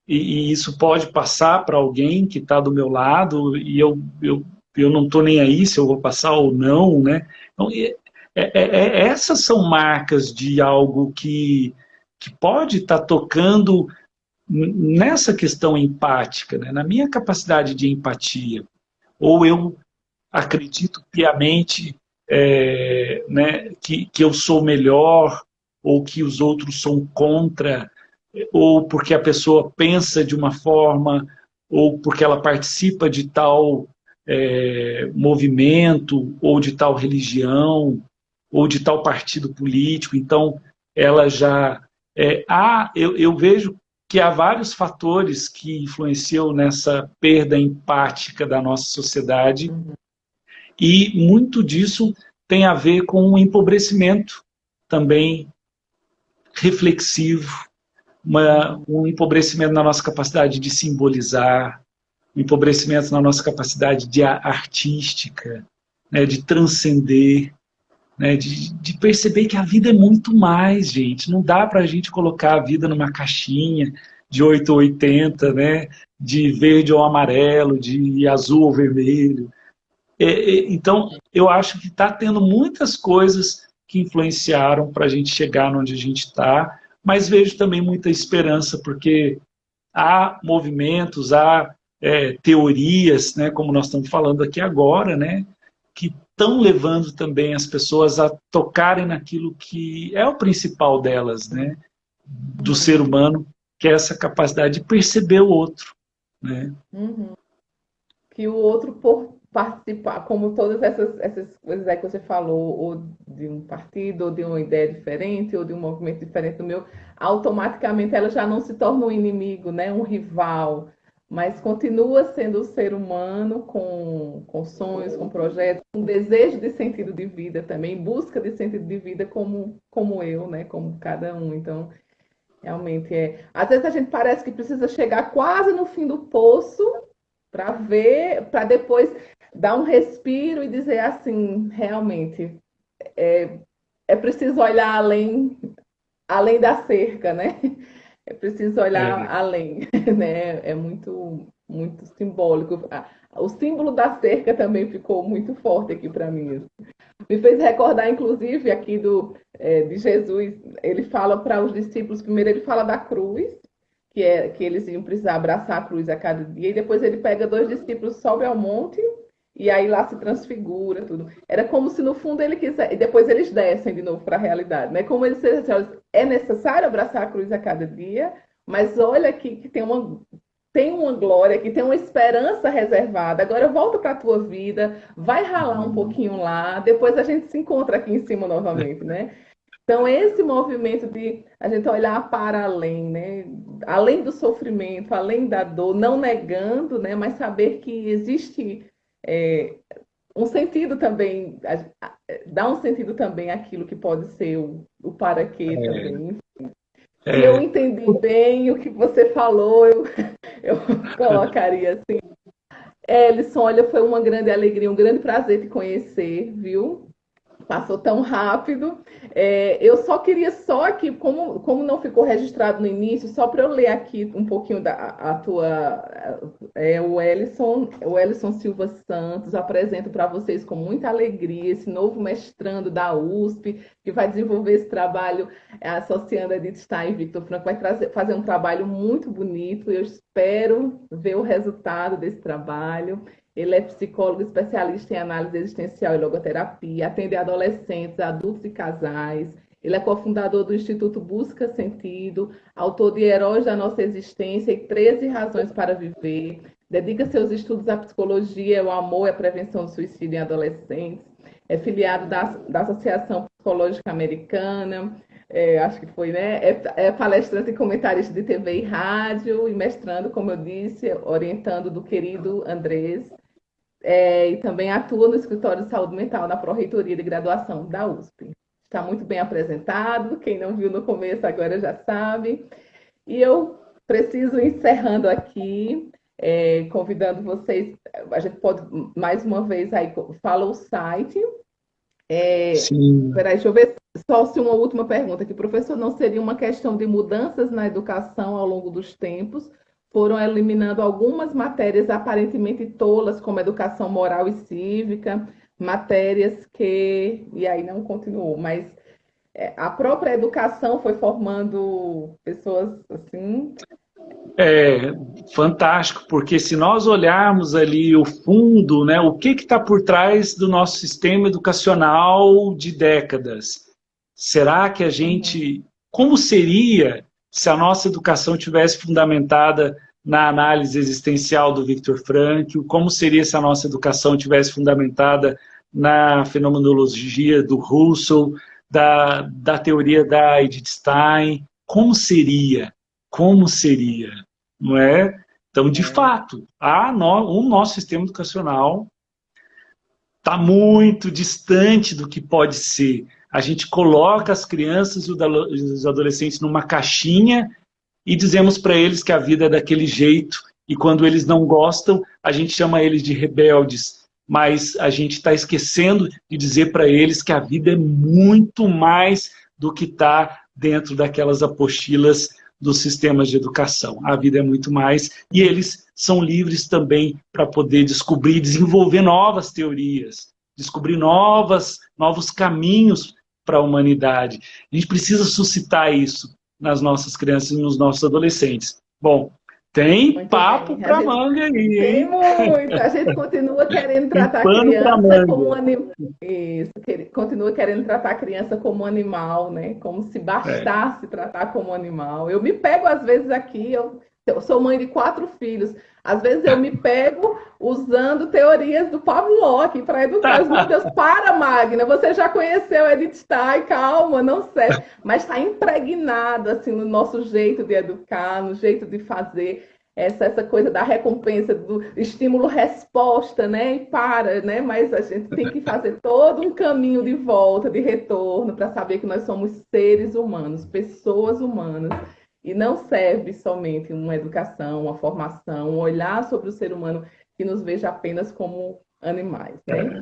Speaker 2: E isso pode passar para alguém que está do meu lado, e eu não estou nem aí se eu vou passar ou não, né? Então, essas são marcas de algo que pode estar tocando nessa questão empática, né? Na minha capacidade de empatia. Ou eu acredito piamente né, que eu sou melhor, ou que os outros são contra, ou porque a pessoa pensa de uma forma, ou porque ela participa de tal movimento, ou de tal religião, ou de tal partido político. Então, ela já. Eu vejo que há vários fatores que influenciam nessa perda empática da nossa sociedade, e muito disso tem a ver com o empobrecimento também reflexivo, um empobrecimento na nossa capacidade de simbolizar, um empobrecimento na nossa capacidade de artística, né, de transcender, né, de perceber que a vida é muito mais, gente. Não dá para a gente colocar a vida numa caixinha de 8 ou 80, né, de verde ou amarelo, de azul ou vermelho. Então, eu acho que está tendo muitas coisas que influenciaram para a gente chegar onde a gente está, mas vejo também muita esperança, porque há movimentos, há teorias, né, como nós estamos falando aqui agora, né, que estão levando também as pessoas a tocarem naquilo que é o principal delas, né, do ser humano, que é essa capacidade de perceber o outro. Né?
Speaker 1: Que o outro, por participar, como todas essas coisas aí que você falou, ou de um partido, ou de uma ideia diferente, ou de um movimento diferente do meu, automaticamente ela já não se torna um inimigo, né? Um rival, mas continua sendo um ser humano com sonhos, com projetos, com desejo de sentido de vida também, busca de sentido de vida como eu, né? Como cada um. Então, realmente é. Às vezes a gente parece que precisa chegar quase no fim do poço para ver, para depois dar um respiro e dizer assim, realmente é preciso olhar além da cerca, né? É preciso olhar
Speaker 2: É,
Speaker 1: além, né? É muito simbólico. O símbolo da cerca também ficou muito forte aqui para mim. Me fez recordar, inclusive, aqui de Jesus. Ele fala para os discípulos, primeiro ele fala da cruz, que eles iam precisar abraçar a cruz a cada dia, e depois ele pega dois discípulos, sobe ao monte, e aí lá se transfigura, tudo. Era como se no fundo ele quisesse, e depois eles descem de novo para a realidade, né? Como eles disseram, é necessário abraçar a cruz a cada dia, mas olha aqui que tem uma glória, que tem uma esperança reservada. Agora volta para a tua vida, vai ralar um pouquinho lá, depois a gente se encontra aqui em cima novamente, né? Então, esse movimento de a gente olhar para além, né? Além do sofrimento, além da dor, não negando, né? Mas saber que existe um sentido também, dá um sentido também àquilo que pode ser o para quê também. Se eu
Speaker 2: é,
Speaker 1: entendi bem o que você falou, eu colocaria assim. Ellison, olha, foi uma grande alegria, um grande prazer te conhecer, viu? Passou tão rápido. Eu só queria só aqui, como não ficou registrado no início, só para eu ler aqui um pouquinho da a tua. O Ellison Silva Santos, apresento para vocês com muita alegria esse novo mestrando da USP, que vai desenvolver esse trabalho associando a Edith Stein e Victor Frankl, vai fazer um trabalho muito bonito. Eu espero ver o resultado desse trabalho. Ele é psicólogo especialista em análise existencial e logoterapia, atende adolescentes, adultos e casais. Ele é cofundador do Instituto Busca Sentido, autor de Heróis da Nossa Existência e 13 Razões para Viver. Dedica seus estudos à psicologia, ao amor e à prevenção do suicídio em adolescentes. É filiado da Associação Psicológica Americana, acho que foi, né? É palestrante e comentarista de TV e rádio, e mestrando, como eu disse, orientando do querido Andrés, e também atua no escritório de saúde mental na Pró-Reitoria de Graduação da USP. Está muito bem apresentado, quem não viu no começo agora já sabe. E eu preciso ir encerrando aqui, convidando vocês, a gente pode mais uma vez aí, fala o site.
Speaker 2: Sim.
Speaker 1: Peraí, deixa eu ver só se uma última pergunta aqui. Professor, não seria uma questão de mudanças na educação ao longo dos tempos? Foram eliminando algumas matérias aparentemente tolas, como educação moral e cívica, matérias que. E aí não continuou, mas a própria educação foi formando pessoas assim.
Speaker 2: É fantástico, porque se nós olharmos ali o fundo, né, o que está por trás do nosso sistema educacional de décadas? Será que a
Speaker 1: Uhum.
Speaker 2: gente, como seria se a nossa educação tivesse fundamentada na análise existencial do Viktor Frankl? Como seria se a nossa educação tivesse fundamentada na fenomenologia do Russell, da teoria da Edith Stein? Como seria? Como seria? Não é? Então, de
Speaker 1: É,
Speaker 2: fato, o nosso sistema educacional está muito distante do que pode ser. A gente coloca as crianças e os adolescentes numa caixinha e dizemos para eles que a vida é daquele jeito, e quando eles não gostam, a gente chama eles de rebeldes. Mas a gente está esquecendo de dizer para eles que a vida é muito mais do que está dentro daquelas apostilas dos sistemas de educação. A vida é muito mais, e eles são livres também para poder descobrir, desenvolver novas teorias, descobrir novos caminhos para a humanidade. A gente precisa suscitar isso nas nossas crianças e nos nossos adolescentes. Bom, tem
Speaker 1: muito
Speaker 2: papo
Speaker 1: bem. A
Speaker 2: para
Speaker 1: gente
Speaker 2: manga aí,
Speaker 1: tem
Speaker 2: hein?
Speaker 1: muito. A gente continua querendo
Speaker 2: Tem
Speaker 1: tratar a
Speaker 2: pano para
Speaker 1: criança como um
Speaker 2: manga.
Speaker 1: animal. Isso, continua querendo tratar a criança como um animal, né? Como se
Speaker 2: É.
Speaker 1: bastasse tratar como um animal. Eu me pego, às vezes, aqui, eu sou mãe de 4 filhos. Às vezes eu me pego usando teorias do Pavlov aqui para educar os meus Deus. Para, Magna, você já conheceu Edith Stein, calma, não serve. Mas está impregnado assim, no nosso jeito de educar, no jeito de fazer essa coisa da recompensa, do estímulo-resposta, né? E para, né? Mas a gente tem que fazer todo um caminho de volta, de retorno, para saber que nós somos seres humanos, pessoas humanas. E não serve somente uma educação, uma formação, um olhar sobre o ser humano que nos veja apenas como animais, né?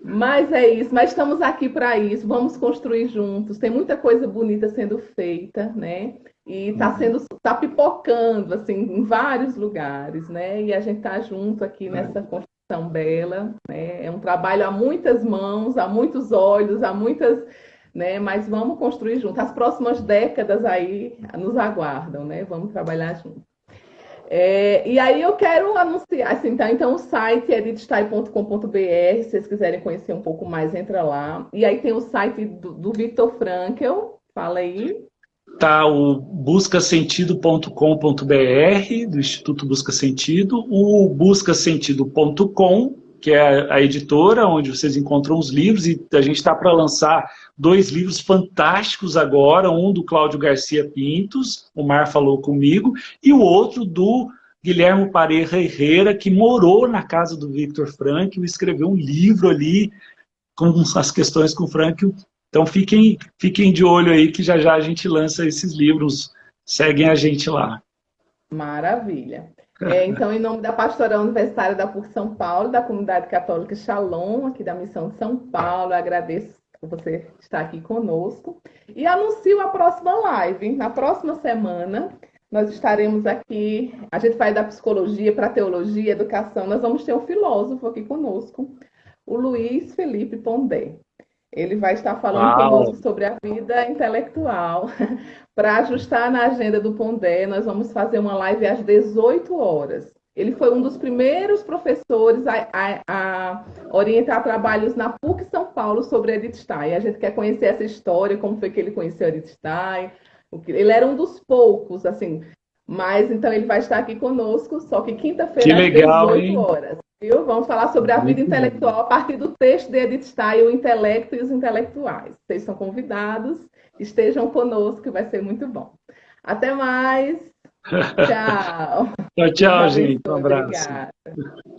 Speaker 1: Mas é isso, mas estamos aqui para isso, vamos construir juntos. Tem muita coisa bonita sendo feita, né? E tá pipocando assim em vários lugares, né? E a gente está junto aqui nessa construção bela, né? É um trabalho a muitas mãos, a muitos olhos, a muitas, né? Mas vamos construir junto. As próximas décadas aí nos aguardam, né? Vamos trabalhar junto. E aí eu quero anunciar, assim, tá? Então o site é editstai.com.br, se vocês quiserem conhecer um pouco mais, entra lá. E aí tem o site do Viktor Frankl, fala aí.
Speaker 2: Tá o buscasentido.com.br, do Instituto Busca Sentido, o buscasentido.com, que é a editora onde vocês encontram os livros, e a gente está para lançar 2 livros fantásticos agora, um do Cláudio Garcia Pintos, o Mar falou comigo, e o outro do Guilherme Pareja Herrera, que morou na casa do Viktor Frankl e escreveu um livro ali com as questões com o Frankl. Então fiquem de olho aí que já já a gente lança esses livros. Seguem a gente lá.
Speaker 1: Maravilha. Então, em nome da Pastoral Universitária da PUC São Paulo, da Comunidade Católica Shalom, aqui da Missão de São Paulo, agradeço por você estar aqui conosco. E anuncio a próxima live. Na próxima semana, nós estaremos aqui. A gente vai da psicologia para teologia, educação. Nós vamos ter um filósofo aqui conosco, o Luiz Felipe Pondé. Ele vai estar falando
Speaker 2: Uau!
Speaker 1: conosco sobre a vida intelectual. Para ajustar na agenda do Pondé, nós vamos fazer uma live às 18 horas. Ele foi um dos primeiros professores a orientar trabalhos na PUC São Paulo sobre Edith Stein. A gente quer conhecer essa história, como foi que ele conheceu Edith Stein. Ele era um dos poucos, assim. Mas então ele vai estar aqui conosco, só que
Speaker 2: Que
Speaker 1: quinta-feira às
Speaker 2: legal,
Speaker 1: 18
Speaker 2: hein?
Speaker 1: horas. Viu? Vamos falar sobre a vida
Speaker 2: Muito bom.
Speaker 1: intelectual a partir do texto de Edith Stein, O Intelecto e os Intelectuais. Vocês são convidados, estejam conosco, que vai ser muito bom. Até mais. Tchau.
Speaker 2: Tchau,
Speaker 1: Deus
Speaker 2: tchau, gente. Um
Speaker 1: abençoe.
Speaker 2: abraço.
Speaker 1: Obrigada.